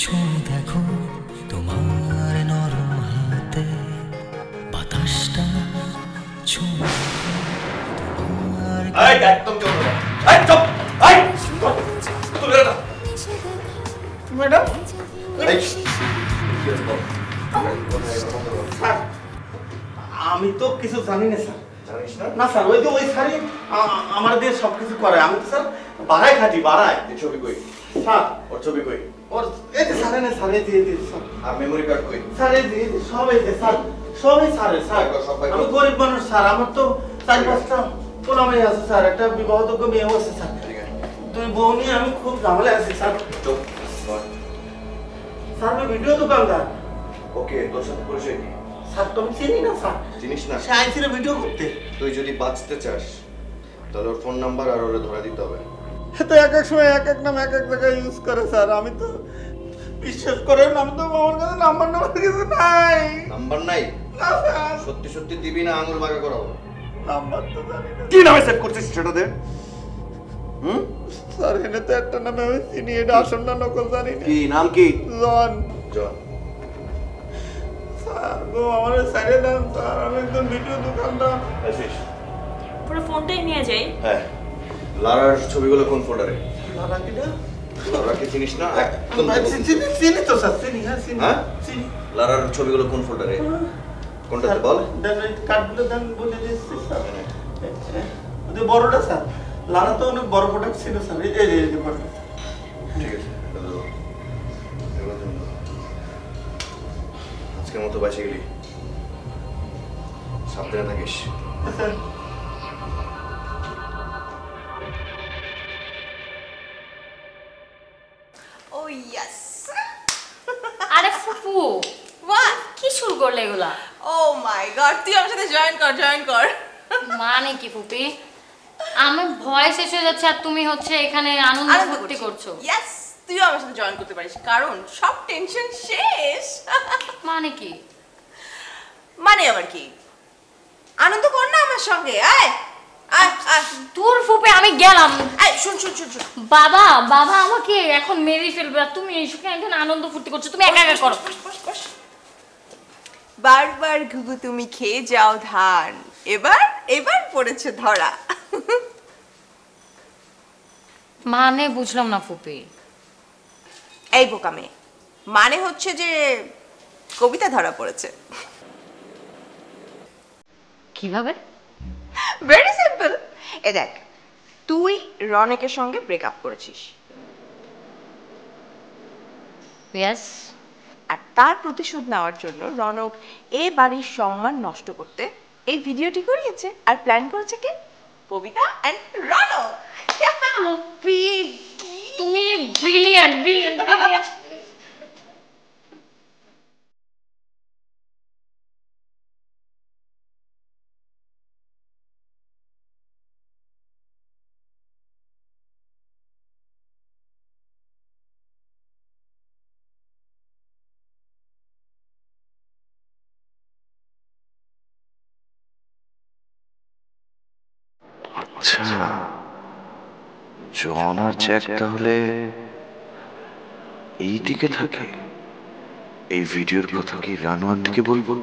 ছুঁয়ে দেখো তোমার নরম হাতে বাতাসটা ছুঁয়ে তোমার একদম ম্যাডাম আমি তো কিছু জানি না স্যার। না স্যার, ওই তো ওই স্যারই আমার দিয়ে সবকিছু করে। আমি তো স্যার বাড়ায় খাটি বাড়ায়। ছবি কই স্যার ওর ছবি কই ওর এই যে স্যার এনে স্যার এই যে স্যার আর মেমোরি কার্ড কই স্যার এই যে সব এই যে স্যার সবই স্যারের স্যার। আমি গরিব মানুষ স্যার, আমার তো 4-5টা পোলা মেয়ে আছে স্যার, একটা বিবাহযোগ্য মেয়েও আছে স্যার। দুই বউ নিয়ে আমি খুব ঝামেলায় আছি স্যার। স্যার আমি ভিডিও দোকানদার। ওকে, তোর সাথে পরিচয় কি? স্যার তো আমি চিনি না স্যার। চিনিস না? সে আইছিল ভিডিও করতে। তুই যদি বাঁচতে চাস তাহলে ওর ফোন নাম্বার আর ওরে ধরে দিতে হবে। তো এক এক সময় এক এক নাম এক এক জায়গায় ইউজ করে স্যার। আমি তো বিশ্বাস করেন, আমি তো আমার কাছে নাম্বার কিছু নাই। নাম্বার নাই? না স্যার। সত্যি সত্যি দিবি না আঙুল বাঁকা করাবো? নাম্বার তো জানি না। কি নামে সেভ করছিস সেটা দে। স্যার এনে তো একটা নামে আমি চিনি, এটা আসল না নকল জানি না। কি নাম কি? জন। জন। স্যার গো আমার সাইডে দেন স্যার, আমি একদম ভিডিও দোকানদার। আসিস? পুরো ফোনটাই নিয়ে যাই। হ্যাঁ। লারার ছবিগুলো কোন ফোল্ডারে? লারা কিটা? লারাকে চিনিস না? একদম চিনি তো স্যার, চিনি। হ্যাঁ চিনি। হ্যাঁ? চিনি। লারার ছবিগুলো কোন ফোল্ডারে? কোনটাতে বল? দেন এই কার্ডগুলো দেন বলে দিচ্ছি স্যার। ওই বড়টা স্যার, লারা তো অনেক বড় প্রোডাক্ট ছিল স্যার। এই যে বড়টা। ঠিক আছে। আজকের মতো বাসে গেলি, সাবধানে থাকিস। স্যার ও ইয়েস। আরে ফুপু, বাহ, কি শুরু করলে এগুলা? ও মাই গড, তুই আমার সাথে জয়েন কর। মানে কি ফুপি? আমার ভয় শেষ হয়ে যাচ্ছে আর তুমি হচ্ছে এখানে আনন্দ ফুর্তি করছো। ইয়েস, তুইও আমার সাথে জয়েন করতে পারিস, কারণ সব টেনশন শেষ। মানে কি? মানে আবার কি? আনন্দ কর না আমার সঙ্গে, আয় আয় আয়। দূর ফুপি, আমি গেলাম। আয় শুন। বাবা আমাকে এখন মেরে ফেলবে আর তুমি এখানে আনন্দ ফুর্তি করছো। তুমি একা করো। বারবার ঘুঘু তুমি খেয়ে যাও ধান, এবার পড়েছে ধরা। মানে বুঝলাম না ফুপি। এই বোকামে, মানে হচ্ছে যে কবিতা ধরা পড়েছে। কিভাবে? Very simple. এ দেখ, তুই রনেকের সঙ্গে ব্রেকআপ করেছিস, ইয়েস। আর তার প্রতিশোধ নেওয়ার জন্য রনক এ বাড়ির সম্মান নষ্ট করতে এই ভিডিওটি করিয়েছে। আর প্ল্যান করেছে কে? কবিতা এন্ড রনক। ফুপি, তুমি ব্রিলিয়ান্ট। আচ্ছা, জন আর জ্যাক তাহলে এই দিকে থাকে। এই ভিডিওর কথা কি রানু আন্টিকে বলবো?